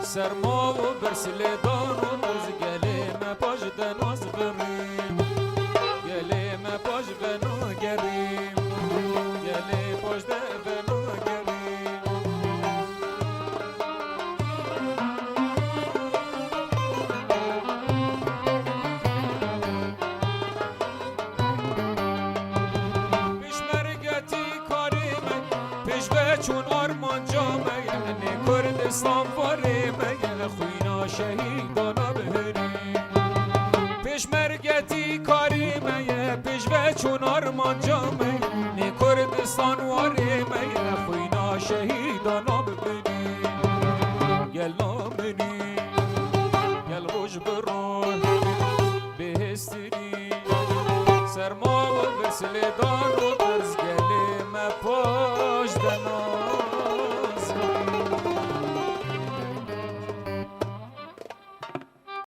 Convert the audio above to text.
سرما و برسلیدان و دوز گلیم پاش دناز بریم گلیم پاش بنو گریم گلیم پاش بنو گریم پیشمرگتی کاریم پیش به چون آرمان جامعه یعنی کردستان واریم خوینا شهیدانا بهریم پیشمرگتی کاریمه پیش به چون آرمان جامعه نی کردستان واریم خوینا شهیدانا ببینیم گل نامنی گل خوش برون بهستری سرما و بسلیدان و برز گلیم پاش دنا